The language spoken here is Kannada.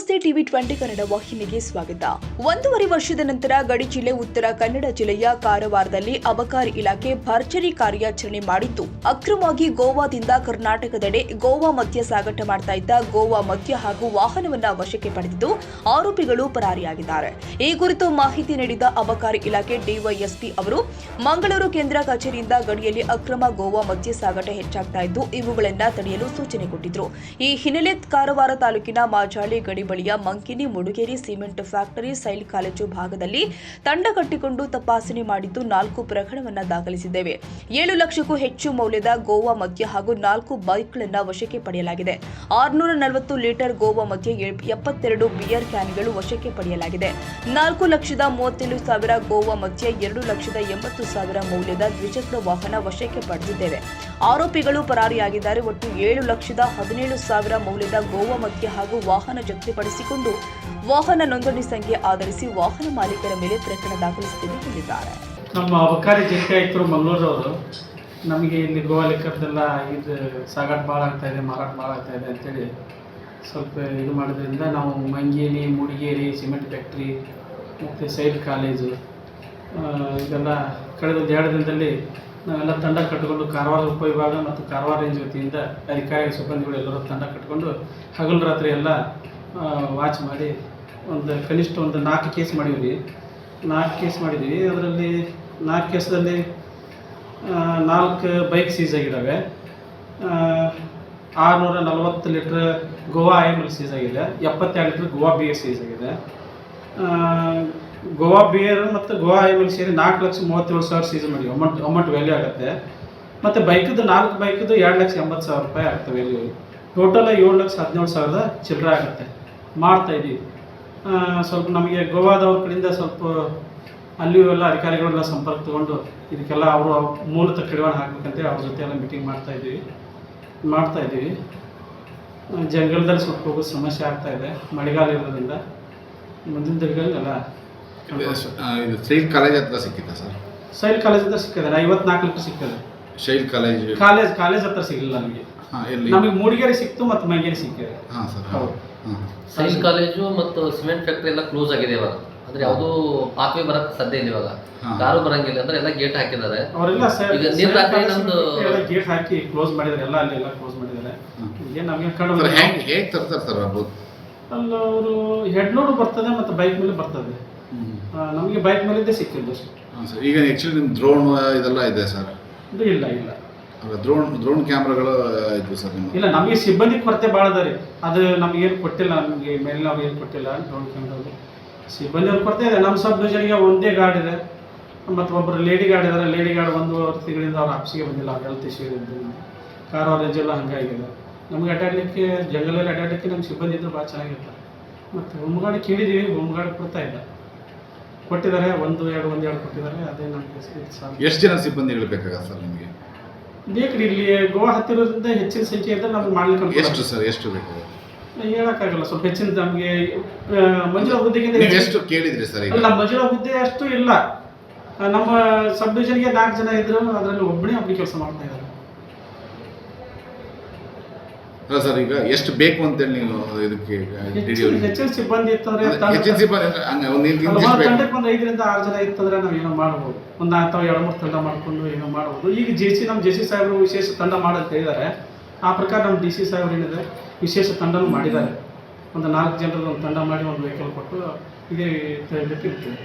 ನಮಸ್ತೆ ಟಿವಿ 20 ಕನ್ನಡ ವಾಹಿನಿಗೆ ಸ್ವಾಗತ. 1.5 ವರ್ಷದ ನಂತರ ಗಡಿ ಜಿಲ್ಲೆ ಉತ್ತರ ಕನ್ನಡ ಜಿಲ್ಲೆಯ ಕಾರವಾರದಲ್ಲಿ ಅಬಕಾರಿ ಇಲಾಖೆ ಭರ್ಜರಿ ಕಾರ್ಯಾಚರಣೆ ಮಾಡಿದ್ದು, ಅಕ್ರಮವಾಗಿ ಗೋವಾದಿಂದ ಕರ್ನಾಟಕದೆಡೆ ಗೋವಾ ಮದ್ಯ ಸಾಗಾಟ ಮಾಡ್ತಾ ಇದ್ದ ಗೋವಾ ಮದ್ಯ ಹಾಗೂ ವಾಹನವನ್ನ ವಶಕ್ಕೆ ಪಡೆದಿದ್ದು ಆರೋಪಿಗಳು ಪರಾರಿಯಾಗಿದ್ದಾರೆ. ಈ ಕುರಿತು ಮಾಹಿತಿ ನೀಡಿದ ಅಬಕಾರಿ ಇಲಾಖೆ ಡಿವೈಎಸ್ಪಿ ಅವರು ಮಂಗಳೂರು ಕೇಂದ್ರ ಕಚೇರಿಯಿಂದ ಗಡಿಯಲ್ಲಿ ಅಕ್ರಮ ಗೋವಾ ಮದ್ಯ ಸಾಗಾಟ ಹೆಚ್ಚಾಗ್ತಾ ಇದ್ದು ಇವುಗಳನ್ನ ತಡೆಯಲು ಸೂಚನೆ ಕೊಟ್ಟಿದ್ರು. ಈ ಹಿನ್ನೆಲೆ ಕಾರವಾರ ತಾಲೂಕಿನ ಮಾಜಾಳಿ ಗಡಿ ಬಳಿಯ ಮಂಕಿನಿ ಮುಡುಗೇರಿ ಸಿಮೆಂಟ್ ಫ್ಯಾಕ್ಟರಿ ಸೈಲ್ ಕಾಲೇಜು ಭಾಗದಲ್ಲಿ ತಂಡ ಕಟ್ಟಿಕೊಂಡು ತಪಾಸಣೆ ಮಾಡಿದ್ದು 4 ಪ್ರಕರಣವನ್ನು ದಾಖಲಿಸಿದ್ದೇವೆ. 7 ಲಕ್ಷಕ್ಕೂ ಹೆಚ್ಚು ಮೌಲ್ಯದ ಗೋವಾ ಮದ್ಯ ಹಾಗೂ 4 ಬೈಕ್ಗಳನ್ನು ವಶಕ್ಕೆ ಪಡೆಯಲಾಗಿದೆ. 640 ಲೀಟರ್ ಗೋವಾ ಮದ್ಯ, 72 ಬಿಯರ್ ಕ್ಯಾನ್ಗಳು ವಶಕ್ಕೆ ಪಡೆಯಲಾಗಿದೆ. 4,37,000 ಗೋವಾ ಮದ್ಯ, 2,80,000 ಮೌಲ್ಯದ ದ್ವಿಚಕ್ರ ವಾಹನ ವಶಕ್ಕೆ ಪಡೆದಿದ್ದೇವೆ. ಆರೋಪಿಗಳು ಪರಾರಿಯಾಗಿದ್ದಾರೆ. ಒಟ್ಟು 7,17,000 ಮೌಲ್ಯದ ಗೋವಾ ಮದ್ಯ ಹಾಗೂ ವಾಹನ ಜಪ್ತಿಪಡಿಸಿಕೊಂಡು ವಾಹನ ನೋಂದಣಿ ಸಂಖ್ಯೆ ಆಧರಿಸಿ ವಾಹನ ಮಾಲೀಕರ ಮೇಲೆ ಪ್ರಕರಣ ದಾಖಲಿಸುತ್ತೇವೆ ಎಂದಿದ್ದಾರೆ. ನಮ್ಮ ಅಬಕಾರಿ ಜಿಲ್ಲೆ ಆಯುಕ್ತರು ಮಂಗಳೂರವರು ನಮಗೆ ಇಲ್ಲಿ ಗೋವಾ ಲಿಕ್ಕರ್ದೆಲ್ಲ ಇದು ಸಾಗಾಟ ಭಾಳ ಆಗ್ತಾಯಿದೆ, ಮಾರಾಟ ಭಾಳ ಆಗ್ತಾಯಿದೆ ಅಂತೇಳಿ ಸ್ವಲ್ಪ ಇದು ಮಾಡೋದ್ರಿಂದ ನಾವು ಮಂಗೇರಿ, ಮುಡಿಗೇರಿ ಸಿಮೆಂಟ್ ಫ್ಯಾಕ್ಟ್ರಿ ಮತ್ತು ಸೈಡ್ ಕಾಲೇಜು ಇದೆಲ್ಲ ಕಳೆದ 2 ದಿನದಲ್ಲಿ ನಾವೆಲ್ಲ ತಂಡ ಕಟ್ಟಿಕೊಂಡು ಕಾರವಾರ ಉಪವಿಭಾಗ ಮತ್ತು ಕಾರವಾರ ರೇಂಜ್ ವತಿಯಿಂದ ಅಧಿಕಾರಿ ಸಿಬ್ಬಂದಿಗಳು ಎಲ್ಲರೂ ತಂಡ ಕಟ್ಟಿಕೊಂಡು ಹಗಲು ರಾತ್ರಿ ಎಲ್ಲ ವಾಚ್ ಮಾಡಿ ಕನಿಷ್ಠ ಒಂದು 4 ಕೇಸ್ ಮಾಡಿದ್ವಿ. 4 ಕೇಸ್ ಮಾಡಿದ್ವಿ. ಅದರಲ್ಲಿ 4 ಕೇಸಲ್ಲಿ 4 ಬೈಕ್ ಸೀಸ್ ಆಗಿದ್ದಾವೆ. 640 ಲೀಟ್ರ್ ಗೋವಾ ಐಎಂಎಲ್ ಸೀಸ್ ಆಗಿದೆ. 72 ಲೀಟ್ರ್ ಗೋವಾ ಬಿಯರ್ ಸೀಸ್ ಆಗಿದೆ. ಗೋವಾ ಬಿಯರ್ ಮತ್ತು ಗೋವಾ ಐಎಂಎಲ್ ಸೇರಿ 4,37,000 ಸೀಸ್ ಮಾಡಿದ್ವಿ. ಅಮೌಂಟ್ ವ್ಯಾಲ್ಯೂ ಆಗುತ್ತೆ. ಮತ್ತು ಬೈಕದ್ದು 4 ಬೈಕದ್ದು 2,80,000 ರೂಪಾಯಿ ಆಗುತ್ತೆ ವ್ಯಾಲ್ಯೂ. ಟೋಟಲ್ 7,17,000 ಚಿಲ್ಲರೆ ಆಗುತ್ತೆ. ಮಾಡ್ತಾಯಿದ್ದೀವಿ. ಸ್ವಲ್ಪ ನಮಗೆ ಗೋವಾದವ್ರ ಕಡೆಯಿಂದ ಸ್ವಲ್ಪ ಅಲ್ಲಿಯೂ ಎಲ್ಲ ಅಧಿಕಾರಿಗಳೆಲ್ಲ ಸಂಪರ್ಕ ತೊಗೊಂಡು ಇದಕ್ಕೆಲ್ಲ ಅವರು ಮೂಲತಃ ಕಡಿವಾಣ ಹಾಕಬೇಕಂತೇಳಿ ಅವ್ರ ಜೊತೆ ಎಲ್ಲ ಮೀಟಿಂಗ್ ಮಾಡ್ತಾಯಿದ್ದೀವಿ. ಜಂಗಲದಲ್ಲಿ ಸ್ವಲ್ಪ ಹೋಗೋ ಸಮಸ್ಯೆ ಆಗ್ತಾಯಿದೆ ಮಳೆಗಾಲ ಇರೋದ್ರಿಂದ. ಮುಂದಿನ ದಿನಗಳನ್ನೆಲ್ಲ ಇದು ಸೈಲ್ ಕಾಲೇಜ್ ಹತ್ರ ಸಿಕ್ಕಿತ್ತಾ ಸರ್? ಸೈಲ್ ಕಾಲೇಜ್ ಹತ್ರ ಸಿಕ್ಕಿದೆ. 54 ಲೀಟರ್ ಸಿಕ್ಕಿದೆ. ಶೈಲ್ ಕಾಲೇಜ್ ಹತ್ರ ಸಿಗಲಿಲ್ಲ ನಮಗೆ. ನಮಗೆ ಮೂಡಿಗೆರೆ ಸಿಕ್ತು ಮತ್ತು ಮಂಗೇರಿ ಸಿಕ್ಕಿದೆ. ಹಾಂ ಸರ್. ಹೌದು. ಸೈಲ್ ಕಾಲೇಜು ಮತ್ತು ಸಿಮೆಂಟ್ ಫ್ಯಾಕ್ಟ್ರಿ ಎಲ್ಲ ಕ್ಲೋಸ್ ಆಗಿದೆ ಇವಾಗ. ಅಂದ್ರೆ ಯಾವುದು ಪಾತ್ವೆ ಬರಕ್ಕೆ ಸಾಧ್ಯ ಇಲ್ಲ ಇವಾಗ. ಕಾರು ಬರಂಗಿಲ್ಲ ಅಂದ್ರೆ ಎಲ್ಲ ಗೇಟ್ ಹಾಕಿದ್ದಾರೆ ಅವರೆಲ್ಲ. ಗೇಟ್ ಹಾಕಿ ಕ್ಲೋಸ್ ಮಾಡಿದ್ದಾರೆ. ಎಲ್ಲ ಕ್ಲೋಸ್ ಮಾಡಿದ್ದಾರೆ. ಈಗ ನಮಗೆ ಹೇಗೆ ತರ್ತಾರೆ ಸರ್? ಅಲ್ಲ, ಅವರು ಹೆಡ್ ಲೋಡ್ ಬರ್ತದೆ ಮತ್ತು ಬೈಕ್ ಮೇಲೆ ಬರ್ತದೆ. ನಮಗೆ ಬೈಕ್ ಮೇಲಿದ್ದೇ ಸಿಕ್ಕಿದ್ದು ಅಷ್ಟೇ. ಹಾಂ ಸರ್. ಈಗ ಆ್ಯಕ್ಚುಲಿ ನಿಮ್ಮ ಡ್ರೋನ್ ಇದೆಲ್ಲ ಇದೆ ಸರ್? ಇದು ಇಲ್ಲ. ಡ್ರೋನ್ ಕ್ಯಾಮ್ರಾಗಳು ಇದ್ವು ಸರ್ ನಿಮಗೆ? ಇಲ್ಲ, ನಮಗೆ ಸಿಬ್ಬಂದಿ ಕೊರತೆ ಭಾಳ ಅದ ರೀ. ಅದು ನಮಗೇನು ಕೊಟ್ಟಿಲ್ಲ. ನಮಗೆ ಮೇಲೆ ನಾವು ಏನು ಕೊಟ್ಟಿಲ್ಲ ಡ್ರೋನ್ ಕ್ಯಾಮ್ರಾಗಳು. ಸಿಬ್ಬಂದಿ ಅವ್ರು ಕೊರತೆ ಇದೆ. ನಮ್ಮ ಸಬ್ ಡಿವಿಷನ್ಗೆ ಒಂದೇ ಗಾರ್ಡ್ ಇದೆ ಮತ್ತು ಒಬ್ಬರು ಲೇಡಿ ಗಾರ್ಡ್ ಇದ್ದಾರೆ. ಲೇಡಿ ಗಾರ್ಡ್ 1 ತಿಂಗಳಿಂದ ಅವ್ರ ಆಫೀಸಿಗೆ ಬಂದಿಲ್ಲ. ಅವ್ರ ಹೆಲ್ತ್ ಇಶ್ಯೂ ಇದ್ದು ಕಾರವಾರ ರೇಂಜೆಲ್ಲ ಹಂಗಾಗಿದೆ. ನಮಗೆ ಅಡ್ಡಾಡಲಿಕ್ಕೆ, ಜಂಗಲಲ್ಲಿ ಅಡ್ಡಾಡಲಿಕ್ಕೆ ನಮ್ಮ ಸಿಬ್ಬಂದಿ ಇದ್ದರೆ ಭಾಳ ಚೆನ್ನಾಗಿರ್ತಾರೆ. ಮತ್ತು ಹೋಮ್ಗಾರ್ಡ್ ಕೇಳಿದ್ದೀವಿ, ಹೋಮ್ಗಾರ್ಡ್ ಕೊಡ್ತಾ ಇಲ್ಲ. ಕೊಟ್ಟಿದ್ದಾರೆ, ಒಂದು ಎರಡು ಕೊಟ್ಟಿದ್ದಾರೆ. ಅದೇ ನಮಗೆ. ಎಷ್ಟು ಜನ ಸಿಬ್ಬಂದಿಗಳು ಬೇಕಾಗತ್ತೆ ಸರ್ ನಿಮಗೆ? ಬೇಕ್ರಿ, ಇಲ್ಲಿ ಗೋವಾ ಹತ್ತಿರೋದ್ರಿಂದ ಹೆಚ್ಚಿನ ಸಂಖ್ಯೆ ಇದ್ದರೆ ನಮ್ಗೆ ಮಾಡ್ಲಿಕ್ಕೆ. ಎಷ್ಟು ಸರ್? ಎಷ್ಟು ಬೇಕಾಗುತ್ತೆ ಹೇಳೋಕ್ಕಾಗಲ್ಲ. ಸ್ವಲ್ಪ ಹೆಚ್ಚಿನ ನಮಗೆ ಮಂಜುಳಾ ಹುದ್ದೆಗಿಂತ ಎಷ್ಟು ಕೇಳಿದ್ರಿ ಸರ್? ಇಲ್ಲ, ಮಂಜುಳಾ ಹುದ್ದೆ ಅಷ್ಟು ಇಲ್ಲ. ನಮ್ಮ ಸಬ್ ಡಿವಿಷನ್ಗೆ 4 ಜನ ಇದ್ರು, ಅದರಲ್ಲಿ ಒಬ್ಬನೇ ಕೆಲಸ ಮಾಡ್ತಾ ಇದ್ದಾರೆ. ಅಲ್ಲ ಸರ್, ಈಗ ಎಷ್ಟು ಬೇಕು ಅಂತೇಳಿ ನೀವು ಇದಕ್ಕೆ ಹೆಚ್ಚಿನ ಸಿಬ್ಬಂದಿ ಇತ್ತಂದ್ರೆ ತಂಡಕ್ಕೆ ಒಂದು 5 ರಿಂದ 6 ಜನ ಇತ್ತಂದ್ರೆ ನಾವು ಏನೋ ಮಾಡ್ಬೋದು. ಒಂದು ಅಥವಾ 2-3 ತಂಡ ಮಾಡ್ಕೊಂಡು ಏನೋ ಮಾಡ್ಬೋದು. ಈಗ ನಮ್ಮ ಜೆ ಸಿ ಸಾಹೇಬರು ವಿಶೇಷ ತಂಡ ಮಾಡಂತ ಹೇಳಿದ್ದಾರೆ. ಆ ಪ್ರಕಾರ ನಮ್ಮ ಡಿ ಸಿ ಸಾಹೇಬರು ಏನಿದೆ ವಿಶೇಷ ತಂಡನೂ ಮಾಡಿದ್ದಾರೆ. ಒಂದು 4 ಜನರದ್ದು ಒಂದು ತಂಡ ಮಾಡಿ ಒಂದು ವೆಹಿಕಲ್ ಕೊಟ್ಟು ಇದೇ ಇರ್ತದೆ.